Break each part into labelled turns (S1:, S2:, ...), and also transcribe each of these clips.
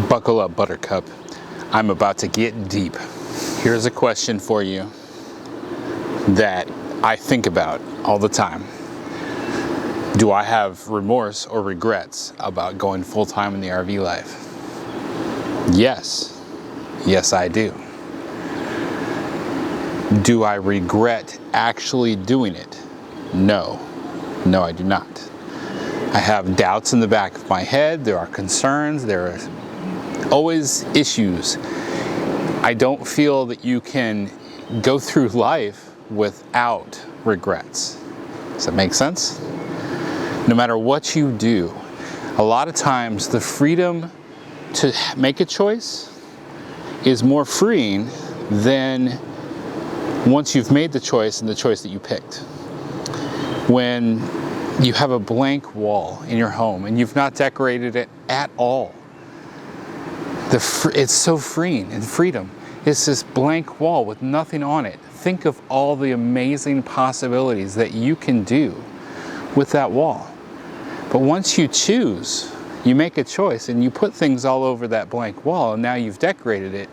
S1: Buckle up, Buttercup. I'm about to get deep. Here's a question for you that I think about all the time. Do I have remorse or regrets about going full-time in the RV life? Yes. Yes, I do. Do I regret actually doing it? No. No, I do not. I have doubts in the back of my head. There are concerns. There are always issues. I don't feel that you can go through life without regrets. Does that make sense? No matter what you do, a lot of times the freedom to make a choice is more freeing than once you've made the choice and the choice that you picked. When you have a blank wall in your home and you've not decorated it at all, it's so freeing and freedom. It's this blank wall with nothing on it. Think of all the amazing possibilities that you can do with that wall. But once you choose, you make a choice and you put things all over that blank wall and now you've decorated it,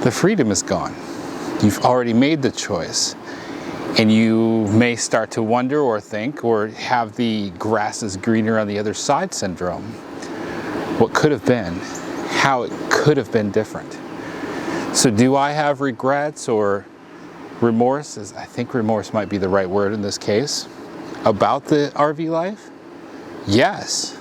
S1: the freedom is gone. You've already made the choice. And you may start to wonder or think or have the grass is greener on the other side syndrome. What could have been? How it could have been different. So do I have regrets or remorse? I think remorse might be the right word in this case. About the RV life? Yes.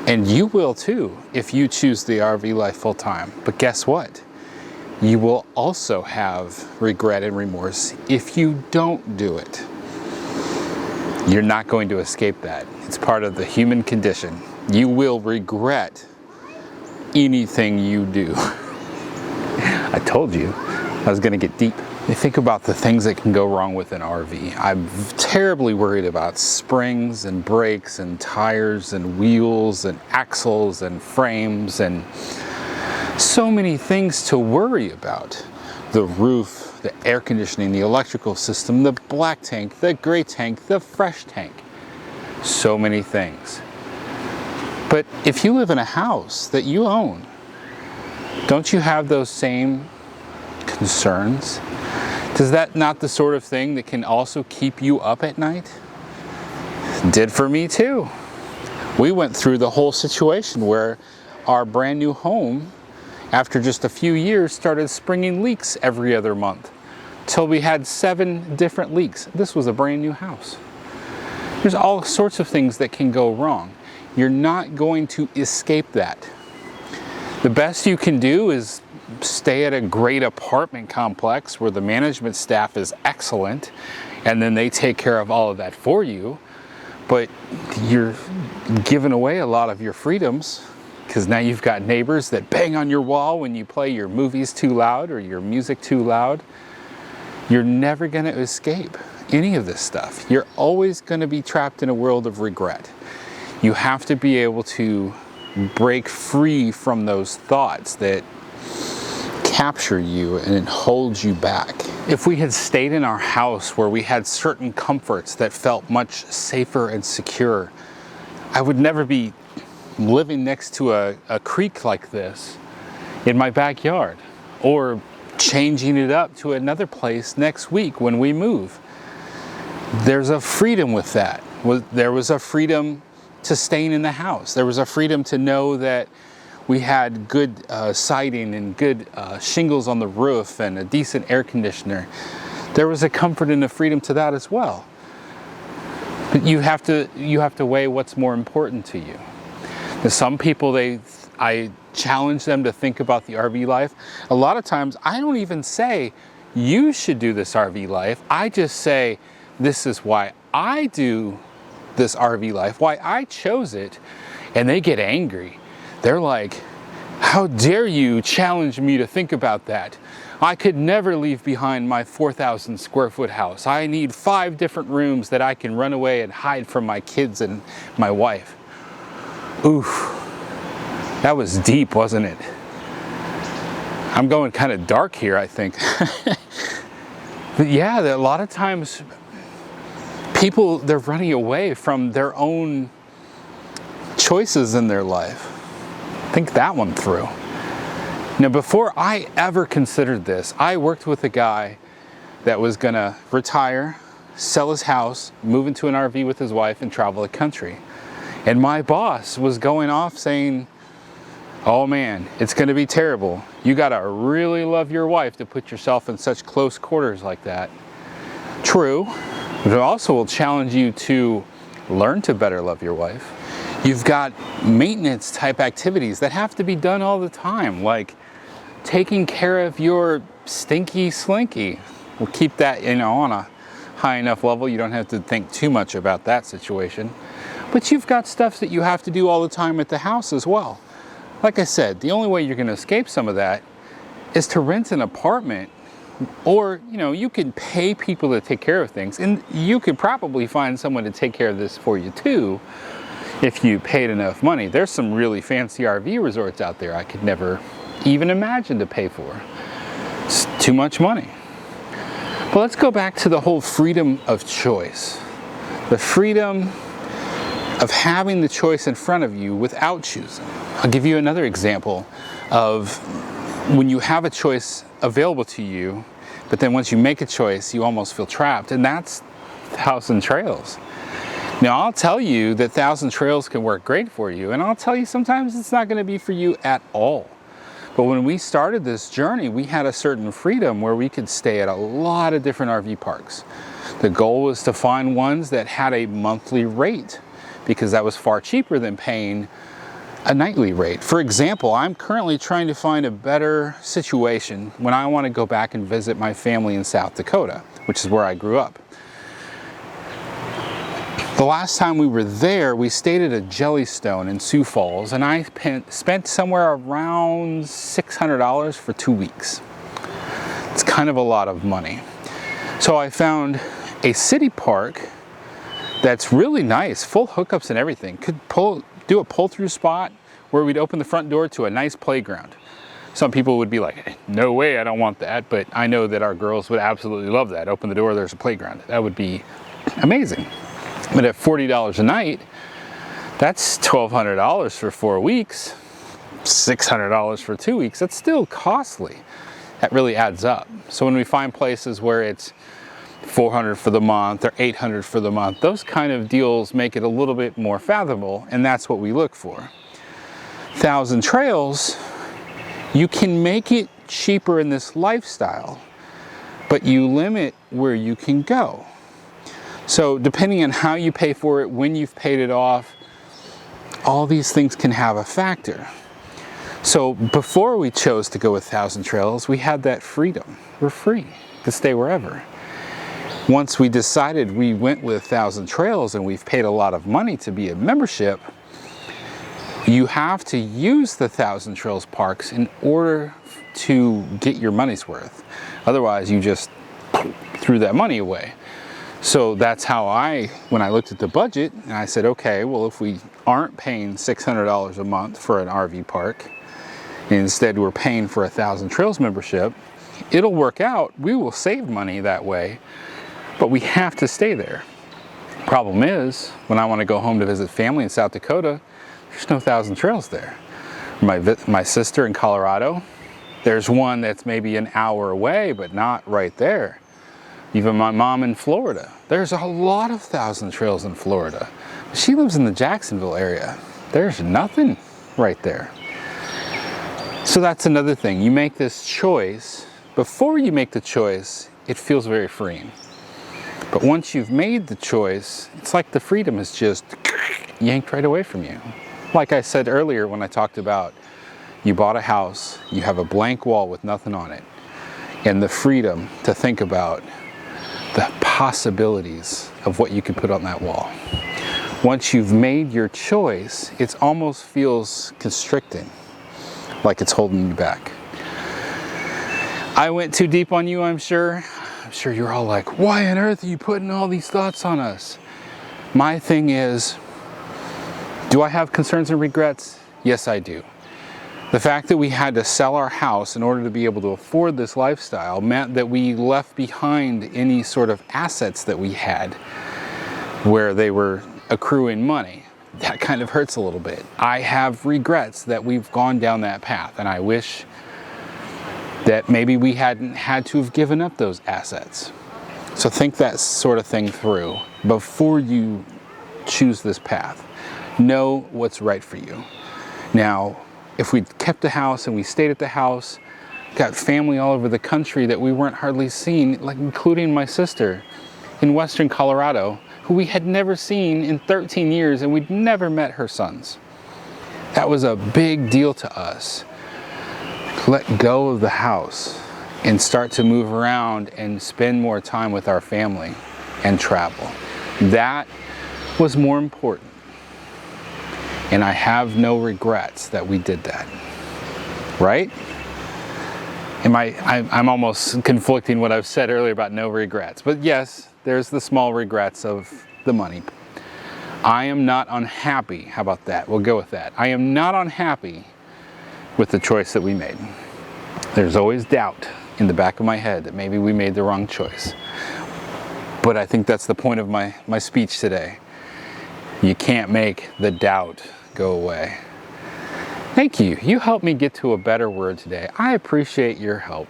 S1: And you will too if you choose the RV life full time. But guess what? You will also have regret and remorse if you don't do it. You're not going to escape that. It's part of the human condition. You will regret anything you do. I told you I was going to get deep. You think about the things that can go wrong with an RV. I'm terribly worried about springs and brakes and tires and wheels and axles and frames and so many things to worry about. The roof, the air conditioning, the electrical system, the black tank, the gray tank, the fresh tank. So many things. But if you live in a house that you own, don't you have those same concerns? Is that not the sort of thing that can also keep you up at night? It did for me too. We went through the whole situation where our brand new home, after just a few years, started springing leaks every other month till we had 7 different leaks. This was a brand new house. There's all sorts of things that can go wrong. You're not going to escape that. The best you can do is stay at a great apartment complex where the management staff is excellent and then they take care of all of that for you, but you're giving away a lot of your freedoms because now you've got neighbors that bang on your wall when you play your movies too loud or your music too loud. You're never going to escape any of this stuff. You're always going to be trapped in a world of regret. You have to be able to break free from those thoughts that capture you and hold you back. If we had stayed in our house where we had certain comforts that felt much safer and secure, I would never be living next to a creek like this in my backyard or changing it up to another place next week when we move. There's a freedom with that. There was a freedom to staying in the house. There was a freedom to know that we had good siding and good shingles on the roof and a decent air conditioner. There was a comfort and a freedom to that as well. But you have to weigh what's more important to you. Now, some people, I challenge them to think about the RV life. A lot of times I don't even say you should do this RV life. I just say this is why I do this RV life, why I chose it, and they get angry. They're like, how dare you challenge me to think about that? I could never leave behind my 4,000 square foot house. I need 5 different rooms that I can run away and hide from my kids and my wife. Oof, that was deep, wasn't it? I'm going kind of dark here, I think. But yeah, a lot of times people, they're running away from their own choices in their life. Think that one through. Now, before I ever considered this, I worked with a guy that was gonna retire, sell his house, move into an RV with his wife, and travel the country. And my boss was going off saying, oh man, it's gonna be terrible. You gotta really love your wife to put yourself in such close quarters like that. True, but it also will challenge you to learn to better love your wife. You've got maintenance type activities that have to be done all the time, like taking care of your stinky slinky. We'll keep that, on a high enough level. You don't have to think too much about that situation. But you've got stuff that you have to do all the time at the house as well. Like I said, the only way you're going to escape some of that is to rent an apartment, or, you can pay people to take care of things. And you could probably find someone to take care of this for you too, if you paid enough money. There's some really fancy RV resorts out there I could never even imagine to pay for. It's too much money. But let's go back to the whole freedom of choice. The freedom of having the choice in front of you without choosing. I'll give you another example of when you have a choice available to you, but then once you make a choice, you almost feel trapped, and that's 1,000 Trails. Now, I'll tell you that 1,000 Trails can work great for you, and I'll tell you sometimes it's not going to be for you at all. But when we started this journey, we had a certain freedom where we could stay at a lot of different RV parks. The goal was to find ones that had a monthly rate, because that was far cheaper than paying a nightly rate. For example, I'm currently trying to find a better situation when I want to go back and visit my family in South Dakota, which is where I grew up. The last time we were there, we stayed at a Jellystone in Sioux Falls, and I spent somewhere around $600 for 2 weeks. It's kind of a lot of money. So I found a city park that's really nice, full hookups and everything. Could do a pull-through spot where we'd open the front door to a nice playground. Some people would be like, no way, I don't want that, but I know that our girls would absolutely love that. Open the door, there's a playground. That would be amazing. But at $40 a night, that's $1,200 for 4 weeks, $600 for 2 weeks. That's still costly. That really adds up. So when we find places where it's $400 for the month or $800 for the month, those kind of deals make it a little bit more fathomable, and that's what we look for. 1,000 Trails, you can make it cheaper in this lifestyle, but you limit where you can go. So depending on how you pay for it, when you've paid it off, all these things can have a factor. So before we chose to go with 1,000 Trails, we had that freedom. We're free to stay wherever. Once we decided we went with 1,000 Trails and we've paid a lot of money to be a membership, you have to use the 1,000 Trails parks in order to get your money's worth. Otherwise, you just threw that money away. So that's how when I looked at the budget, and I said, okay, well, if we aren't paying $600 a month for an RV park, and instead we're paying for a 1,000 Trails membership, it'll work out. We will save money that way, but we have to stay there. Problem is, when I want to go home to visit family in South Dakota, there's no 1,000 Trails there. My sister in Colorado, there's one that's maybe an hour away, but not right there. Even my mom in Florida, there's a lot of 1,000 Trails in Florida. She lives in the Jacksonville area. There's nothing right there. So that's another thing. You make this choice. Before you make the choice, it feels very freeing. But once you've made the choice, it's like the freedom is just yanked right away from you. Like I said earlier when I talked about you bought a house, you have a blank wall with nothing on it, and the freedom to think about the possibilities of what you could put on that wall. Once you've made your choice, it almost feels constricting, like it's holding you back. I went too deep on you, I'm sure. I'm sure you're all like, why on earth are you putting all these thoughts on us? My thing is, do I have concerns and regrets? Yes, I do. The fact that we had to sell our house in order to be able to afford this lifestyle meant that we left behind any sort of assets that we had where they were accruing money. that kind of hurts a little bit. I have regrets that we've gone down that path, and I wish that maybe we hadn't had to have given up those assets. So think that sort of thing through before you choose this path. Know what's right for you. Now, if we kept the house and we stayed at the house, got family all over the country that we weren't hardly seeing, like including my sister in Western Colorado, who we had never seen in 13 years, and we'd never met her sons. That was a big deal to us. Let go of the house and start to move around and spend more time with our family and travel. That was more important. And I have no regrets that we did that. Right? I'm almost conflicting what I've said earlier about no regrets. But yes, there's the small regrets of the money. I am not unhappy. How about that? We'll go with that. I am not unhappy with the choice that we made. There's always doubt in the back of my head that maybe we made the wrong choice. But I think that's the point of my speech today. You can't make the doubt go away. Thank you. You helped me get to a better word today. I appreciate your help.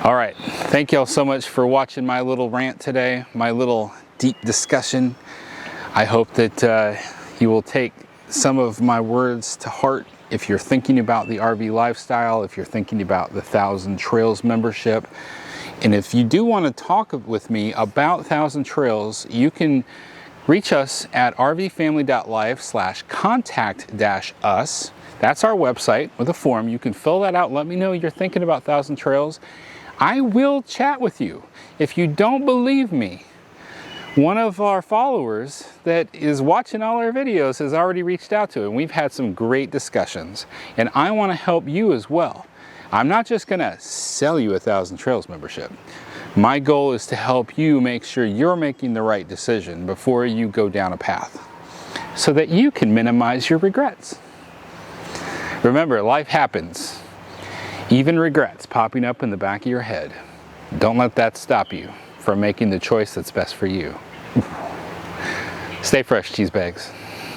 S1: All right. Thank you all so much for watching my little rant today, my little deep discussion. I hope that you will take some of my words to heart if you're thinking about the RV lifestyle, if you're thinking about the 1,000 Trails membership. And if you do want to talk with me about 1,000 Trails, you can reach us at rvfamily.life/contact-us. That's our website with a form. You can fill that out. Let me know you're thinking about 1,000 Trails. I will chat with you. If you don't believe me, one of our followers that is watching all our videos has already reached out to, and we've had some great discussions. And I want to help you as well. I'm not just going to sell you a 1,000 Trails membership. My goal is to help you make sure you're making the right decision before you go down a path, so that you can minimize your regrets. Remember, life happens. Even regrets popping up in the back of your head. Don't let that stop you from making the choice that's best for you. Stay fresh, cheese bags.